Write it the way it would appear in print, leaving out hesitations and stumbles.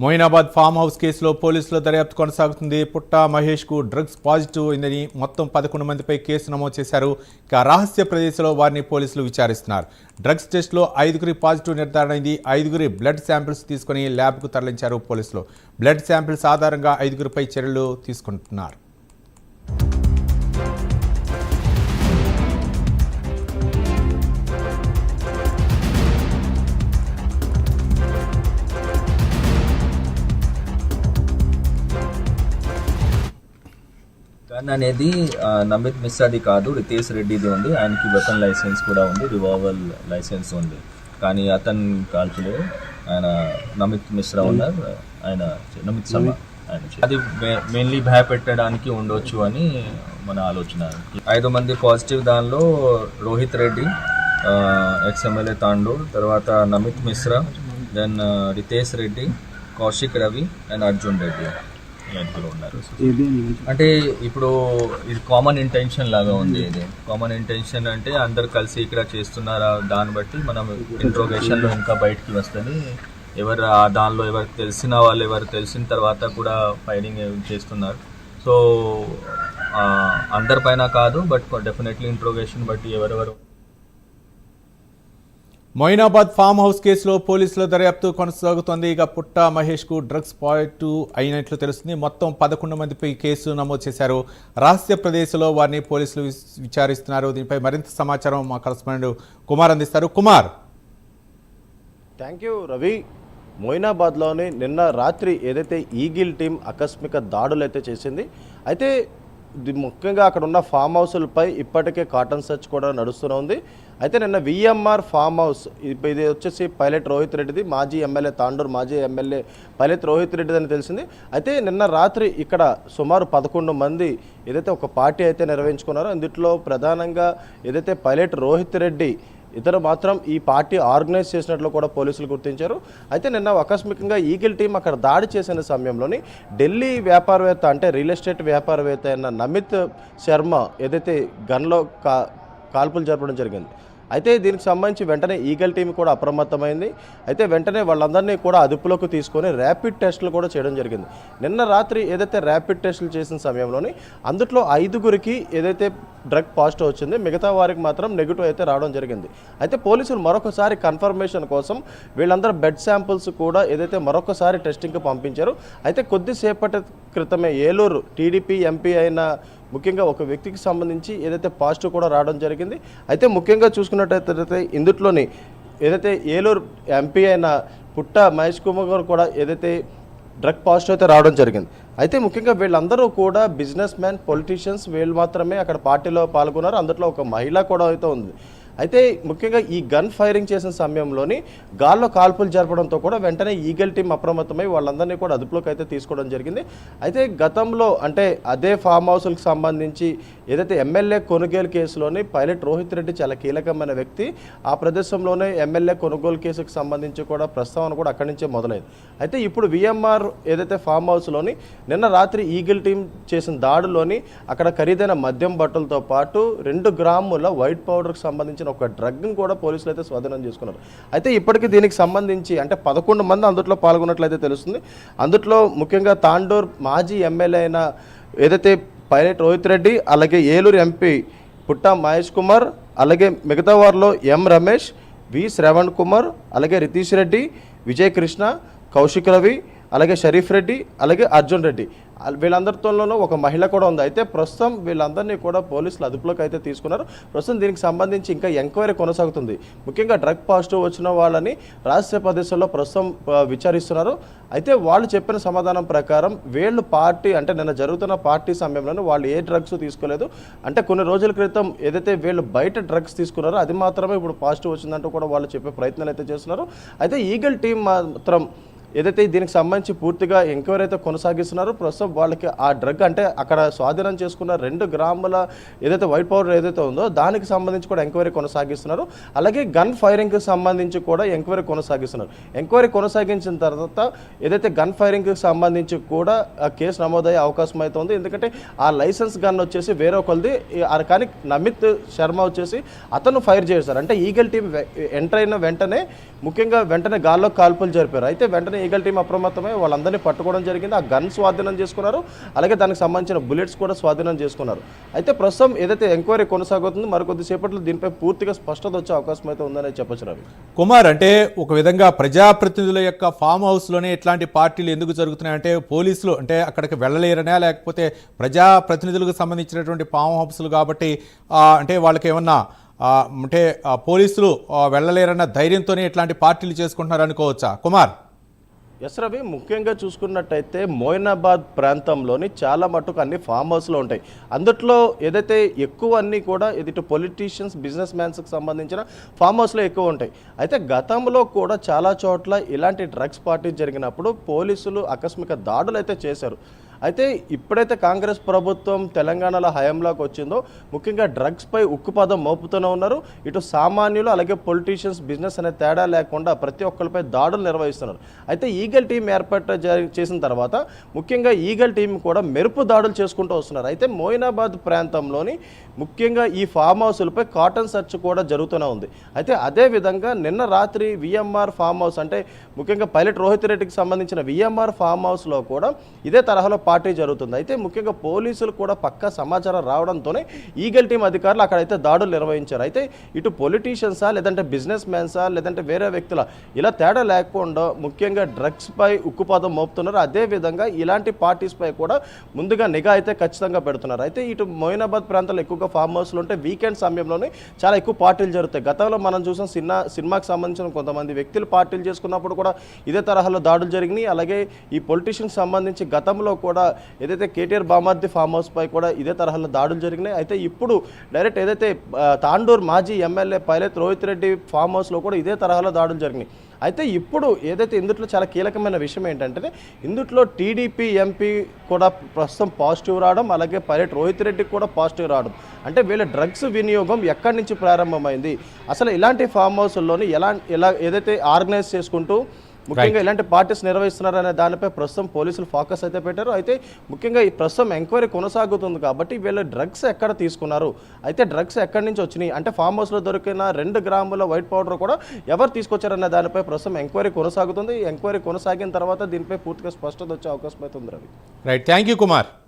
Moinabad farm house కేసులో పోలీసుల దర్యాప్తు కొనసాగుతుంది. పుట్టా మహేష్కు డ్రగ్స్ పాజిటివ్ అయిందని మొత్తం 11 మందిపై కేసు నమోదు చేశారు. ఇక రహస్య ప్రదేశంలో వారిని పోలీసులు విచారిస్తున్నారు. డ్రగ్స్ టెస్టులో 5గురి పాజిటివ్ నిర్ధారణ అయింది. 5గురి బ్లడ్ శాంపిల్స్ తీసుకుని ల్యాబ్కు తరలించారు పోలీసులు. బ్లడ్ శాంపిల్స్ ఆధారంగా 5గురిపై చర్యలు తీసుకుంటున్నారు. గన్ అనేది నమిత్ మిశ్రాది కాదు, రితేష్ రెడ్డిది ఉంది. ఆయనకి వెపన్ లైసెన్స్ కూడా ఉంది, రివాల్వర్ లైసెన్స్ ఉంది. కానీ అతను కాల్చలేదు. ఆయన నమిత్ మిశ్రా ఉన్నారు, ఆయన నమిత్ శర్మ. అది మెయిన్లీ భయపెట్టడానికి ఉండొచ్చు అని మన ఆలోచన. 5 మంది పాజిటివ్, దానిలో రోహిత్ రెడ్డి, ఎక్స్ఎమ్ఎల్ఏ తాండూర్, తర్వాత నమిత్ మిశ్రా, దెన్ రితేష్ రెడ్డి, కౌశిక్ రవి అండ్ అర్జున్ రెడ్డి ఉన్నారు. అంటే ఇప్పుడు ఇది కామన్ ఇంటెన్షన్ లాగా ఉంది. ఇది కామన్ ఇంటెన్షన్ అంటే అందరు కలిసి ఇక్కడ చేస్తున్నారా, దాన్ని బట్టి మనం ఇంట్రోగేషన్లో ఇంకా బయటికి వస్తుంది. ఎవరు దానిలో ఎవరికి తెలిసిన వాళ్ళు, ఎవరు తెలిసిన తర్వాత కూడా ఫైరింగ్ చేస్తున్నారు. సో అందరిపైన కాదు, బట్ డెఫినెట్లీ ఇంట్రోగేషన్ బట్టి ఎవరెవరు. మొయినాబాద్ ఫామ్ హౌస్ కేసులో పోలీసుల దర్యాప్తు కొనసాగుతోంది. ఇక పుట్టా మహేష్కు డ్రగ్స్ పాజిటివ్ అయినట్లు తెలుస్తుంది. మొత్తం 11 మందిపై కేసు నమోదు చేశారు. రహస్య ప్రదేశంలో వారిని పోలీసులు విచారిస్తున్నారు. దీనిపై మరింత సమాచారం మా కరెస్పాండెంట్ కుమార్ అందిస్తారు. కుమార్. Thank you Ravi. మొయినాబాద్లోని నిన్న రాత్రి ఏదైతే ఈగిల్ టీం ఆకస్మిక దాడులు అయితే చేసింది, అయితే ముఖ్యంగా అక్కడ ఉన్న ఫామ్ హౌస్లపై ఇప్పటికే కాటన్ సెర్చ్ కూడా నడుస్తూనే ఉంది. అయితే నిన్న విఎంఆర్ ఫామ్ హౌస్, ఇది వచ్చేసి పైలట్ రోహిత్ రెడ్డిది, మాజీ ఎమ్మెల్యే తాండూరు మాజీ ఎమ్మెల్యే పైలట్ రోహిత్ రెడ్డిది అని తెలిసింది. అయితే నిన్న రాత్రి ఇక్కడ సుమారు 11 మంది ఏదైతే ఒక పార్టీ అయితే నిర్వహించుకున్నారో, ఇందులో ప్రధానంగా ఏదైతే పైలట్ రోహిత్ రెడ్డి ఇతరు మాత్రం ఈ పార్టీ ఆర్గనైజ్ చేసినట్లు కూడా పోలీసులు గుర్తించారు. అయితే నిన్న ఆకస్మికంగా ఈగిల్ టీం అక్కడ దాడి చేసిన సమయంలోని ఢిల్లీ వ్యాపారవేత్త, అంటే రియల్ ఎస్టేట్ వ్యాపారవేత్త అయిన నమిత్ శర్మ ఏదైతే గన్లో కాల్పులు జరపడం జరిగింది. అయితే దీనికి సంబంధించి వెంటనే ఈగల్ టీం కూడా అప్రమత్తమైంది. అయితే వెంటనే వాళ్ళందరినీ కూడా అదుపులోకి తీసుకొని ర్యాపిడ్ టెస్టులు కూడా చేయడం జరిగింది. నిన్న రాత్రి ఏదైతే ర్యాపిడ్ టెస్టులు చేసిన సమయంలోని అందులో 5గురికి ఏదైతే డ్రగ్ పాజిటివ్ వచ్చింది, మిగతా వారికి మాత్రం నెగిటివ్ అయితే రావడం జరిగింది. అయితే పోలీసులు మరొకసారి కన్ఫర్మేషన్ కోసం వీళ్ళందరూ బ్లడ్ శాంపుల్స్ కూడా ఏదైతే మరొకసారి టెస్టింగ్కి పంపించారు. అయితే కొద్దిసేపటి క్రితమే ఏలూరు టీడీపీ ఎంపీ అయిన ముఖ్యంగా ఒక వ్యక్తికి సంబంధించి ఏదైతే పాజిటివ్ కూడా రావడం జరిగింది. అయితే ముఖ్యంగా చూసుకున్నట్టయితే ఇందులోని ఏదైతే ఏలూరు ఎంపీ అయిన పుట్టా మహేష్ కుమార్ గారు కూడా ఏదైతే డ్రగ్ పాజిటివ్ అయితే రావడం జరిగింది. అయితే ముఖ్యంగా వీళ్ళందరూ కూడా బిజినెస్ మ్యాన్, పొలిటీషియన్స్, వీళ్ళు మాత్రమే అక్కడ పార్టీలో పాల్గొన్నారు. అందులో ఒక మహిళ కూడా అయితే ఉంది. అయితే ముఖ్యంగా ఈ గన్ ఫైరింగ్ చేసిన సమయంలోని గాల్లో కాల్పులు జరపడంతో కూడా వెంటనే ఈగల్ టీం అప్రమత్తమై వాళ్ళందరినీ కూడా అదుపులోకి అయితే తీసుకోవడం జరిగింది. అయితే గతంలో అంటే అదే ఫామ్ హౌస్లకు సంబంధించి ఏదైతే ఎమ్మెల్యే కొనుగోలు కేసులోని పైలట్ రోహిత్ రెడ్డి చాలా కీలకమైన వ్యక్తి, ఆ ప్రదేశంలోనే ఎమ్మెల్యే కొనుగోలు కేసుకు సంబంధించి కూడా ప్రస్తావన కూడా అక్కడి నుంచే మొదలైంది. అయితే ఇప్పుడు విఎంఆర్ ఏదైతే ఫామ్ హౌస్లోని నిన్న రాత్రి ఈగిల్ టీం చేసిన దాడిలోని అక్కడ ఖరీదైన మద్యం బట్టలతో పాటు 2 గ్రాముల వైట్ పౌడర్కి సంబంధించిన ఒక డ్రగ్ను కూడా పోలీసులు అయితే స్వాధీనం చేసుకున్నారు. అయితే ఇప్పటికీ దీనికి సంబంధించి అంటే 11 మంది అందులో పాల్గొన్నట్లయితే తెలుస్తుంది. అందులో ముఖ్యంగా తాండూర్ మాజీ ఎమ్మెల్యే అయిన ఏదైతే పైలట్ రోహిత్ రెడ్డి, అలాగే ఏలూరు ఎంపీ పుట్టా మహేష్ కుమార్, అలాగే మిగతా వారిలో ఎం రమేష్, వి శ్రవణ్ కుమార్, అలాగే రితీష్ రెడ్డి, విజయ్ కృష్ణ, కౌశిక్ రవి, అలాగే షరీఫ్ రెడ్డి, అలాగే అర్జున్ రెడ్డి, వీళ్ళందరితోనూ ఒక మహిళ కూడా ఉంది. అయితే ప్రస్తుతం వీళ్ళందరినీ కూడా పోలీసులు అదుపులోకి అయితే తీసుకున్నారు. ప్రస్తుతం దీనికి సంబంధించి ఇంకా ఎంక్వైరీ కొనసాగుతుంది. ముఖ్యంగా డ్రగ్ పాజిటివ్ వచ్చిన వాళ్ళని రహస్య ప్రదేశంలో ప్రస్తుతం విచారిస్తున్నారు. అయితే వాళ్ళు చెప్పిన సమాధానం ప్రకారం వీళ్ళు పార్టీ అంటే నిన్న జరుగుతున్న పార్టీ సమయంలోనే వాళ్ళు ఏ డ్రగ్స్ తీసుకోలేదు. అంటే కొన్ని రోజుల క్రితం ఏదైతే వీళ్ళు బయట డ్రగ్స్ తీసుకున్నారో అది మాత్రమే ఇప్పుడు పాజిటివ్ వచ్చిందంటూ కూడా వాళ్ళు చెప్పే ప్రయత్నాలు అయితే చేస్తున్నారు. అయితే ఈగల్ టీం మాత్రం ఏదైతే దీనికి సంబంధించి పూర్తిగా ఎంక్వైరీ అయితే కొనసాగిస్తున్నారు. ప్రస్తుతం వాళ్ళకి ఆ డ్రగ్ అంటే అక్కడ స్వాధీనం చేసుకున్న 2 గ్రాముల ఏదైతే వైట్ పౌడర్ ఏదైతే ఉందో దానికి సంబంధించి కూడా ఎంక్వైరీ కొనసాగిస్తున్నారు. అలాగే గన్ ఫైరింగ్కి సంబంధించి కూడా ఎంక్వైరీ కొనసాగిస్తున్నారు. ఎంక్వైరీ కొనసాగించిన తర్వాత ఏదైతే గన్ ఫైరింగ్కి సంబంధించి కూడా కేసు నమోదయ్యే అవకాశం అయితే ఉంది. ఎందుకంటే ఆ లైసెన్స్ గన్ వచ్చేసి వేరే ఒకరిది, కానీ నమిత్ శర్మ వచ్చేసి అతను ఫైర్ చేశారు. అంటే ఈగల్ టీం ఎంటర్ అయిన వెంటనే ముఖ్యంగా వెంటనే గాల్లో కాల్పులు జరిపారు. అయితే వెంటనే వెంటనే ఈగల్ టీం అప్రమత్తమై వాళ్ళందరినీ పట్టుకోవడం జరిగింది. ఆ గన్ స్వాధీనం చేసుకున్నారు, అలాగే దానికి సంబంధించిన బుల్లెట్స్ కూడా స్వాధీనం చేసుకున్నారు. అయితే ప్రస్తుతం ఏదైతే ఎంక్వైరీ కొనసాగుతుందో మరికొద్దిసేపట్లో దీనిపై పూర్తిగా స్పష్టత వచ్చే అవకాశం అయితే ఉందని చెప్పొచ్చు రవి. కుమార్, అంటే ఒక విధంగా ప్రజాప్రతినిధుల యొక్క ఫామ్ హౌస్లోనే ఇట్లాంటి పార్టీలు ఎందుకు జరుగుతున్నాయంటే పోలీసులు అంటే అక్కడికి వెళ్ళలేరనా, లేకపోతే ప్రజాప్రతినిధులకు సంబంధించినటువంటి ఫామ్ హౌస్లు కాబట్టి అంటే వాళ్ళకి ఏమన్నా అంటే పోలీసులు వెళ్ళలేరన్న ధైర్యంతోనే ఇట్లాంటి పార్టీలు చేసుకుంటున్నారు అనుకోవచ్చా కుమార్? ఎస్ రవి, ముఖ్యంగా చూసుకున్నట్టయితే మోయినాబాద్ ప్రాంతంలోని చాలా మటుకు అన్ని ఫామ్ హౌస్లో ఉంటాయి. అందుట్లో ఏదైతే ఎక్కువ అన్నీ కూడా ఇటు పొలిటీషియన్స్, బిజినెస్ మ్యాన్స్కి సంబంధించిన ఫామ్ హౌస్లో ఎక్కువ ఉంటాయి. అయితే గతంలో కూడా చాలా చోట్ల ఇలాంటి డ్రగ్స్ పార్టీ జరిగినప్పుడు పోలీసులు ఆకస్మిక దాడులు అయితే చేశారు. అయితే ఇప్పుడైతే కాంగ్రెస్ ప్రభుత్వం తెలంగాణలో హయాంలోకి వచ్చిందో ముఖ్యంగా డ్రగ్స్పై ఉక్కుపాదం మోపుతూనే ఉన్నారు. ఇటు సామాన్యులు అలాగే పొలిటీషియన్స్, బిజినెస్ అనే తేడా లేకుండా ప్రతి ఒక్కరిపై దాడులు నిర్వహిస్తున్నారు. అయితే ఈగల్ టీం ఏర్పాటు చేసిన తర్వాత ముఖ్యంగా ఈగల్ టీం కూడా మెరుపు దాడులు చేసుకుంటూ వస్తున్నారు. అయితే మోయినాబాద్ ప్రాంతంలోని ముఖ్యంగా ఈ ఫామ్ హౌస్లపై కాటన్ సెర్చ్ కూడా జరుగుతూనే ఉంది. అయితే అదేవిధంగా నిన్న రాత్రి విఎంఆర్ ఫామ్ హౌస్ అంటే ముఖ్యంగా పైలట్ రోహిత్ రెడ్డికి సంబంధించిన విఎంఆర్ ఫామ్ హౌస్లో కూడా ఇదే తరహాలో పార్టీ జరుగుతుంది. అయితే ముఖ్యంగా పోలీసులు కూడా పక్కా సమాచారం రావడంతోనే ఈగల్ టీం అధికారులు అక్కడైతే దాడులు నిర్వహించారు. అయితే ఇటు పొలిటీషియన్సా లేదంటే బిజినెస్ మ్యాన్సా లేదంటే వేరే వ్యక్తుల ఇలా తేడా లేకుండా ముఖ్యంగా డ్రగ్స్పై ఉక్కుపాదం మోపుతున్నారు. అదేవిధంగా ఇలాంటి పార్టీస్పై కూడా ముందుగా నిఘా అయితే ఖచ్చితంగా పెడుతున్నారు. అయితే ఇటు మోయినాబాద్ ప్రాంతాల్లో ఎక్కువగా ఫామ్ హౌస్లు ఉంటే వీకెండ్ సమయంలోనే చాలా ఎక్కువ పార్టీలు జరుగుతాయి. గతంలో మనం చూసాం సినిమాకి సంబంధించిన కొంతమంది వ్యక్తులు పార్టీలు చేసుకున్నప్పుడు కూడా ఇదే తరహాలో దాడులు జరిగినాయి. అలాగే ఈ పొలిటీషియన్కి సంబంధించి గతంలో కూడా ఏదైతే కేటీఆర్ బామర్ది ఫామ్ హౌస్ పై కూడా ఇదే తరహాలో దాడులు జరిగినాయి. అయితే ఇప్పుడు డైరెక్ట్ ఏదైతే తాండూరు మాజీ MLA pilot Rohit Reddy farm హౌస్లో కూడా ఇదే తరహాలో దాడులు జరిగినాయి. అయితే ఇప్పుడు ఏదైతే ఇందులో చాలా కీలకమైన విషయం ఏంటంటే ఇందులో టీడీపీ ఎంపీ కూడా ప్రస్తుతం పాజిటివ్ రావడం, అలాగే పైలట్ రోహిత్ రెడ్డికి కూడా పాజిటివ్ రావడం. అంటే వీళ్ళ డ్రగ్స్ వినియోగం ఎక్కడి నుంచి ప్రారంభమైంది, అసలు ఇలాంటి ఫామ్ హౌస్ల్లోని ఎలా ఏదైతే ఆర్గనైజ్ చేసుకుంటూ ముఖ్యంగా ఇలాంటి పార్టీస్ నిర్వహిస్తున్నారనే దానిపై ప్రస్తుతం పోలీసులు ఫోకస్ అయితే పెట్టారు. అయితే ముఖ్యంగా ఈ ప్రస్తుతం ఎంక్వైరీ కొనసాగుతుంది కాబట్టి వీళ్ళు డ్రగ్స్ ఎక్కడ తీసుకున్నారు, అయితే డ్రగ్స్ ఎక్కడి నుంచి వచ్చినాయి, అంటే ఫామ్ హౌస్లో దొరికిన 2 గ్రాముల వైట్ పౌడర్ కూడా ఎవరు తీసుకొచ్చారనే దానిపై ప్రస్తుతం ఎంక్వైరీ కొనసాగుతుంది. ఎంక్వైరీ కొనసాగిన తర్వాత దీనిపై పూర్తిగా స్పష్టత వచ్చే అవకాశం అయితే ఉంది Ravi. Right, thank you Kumar.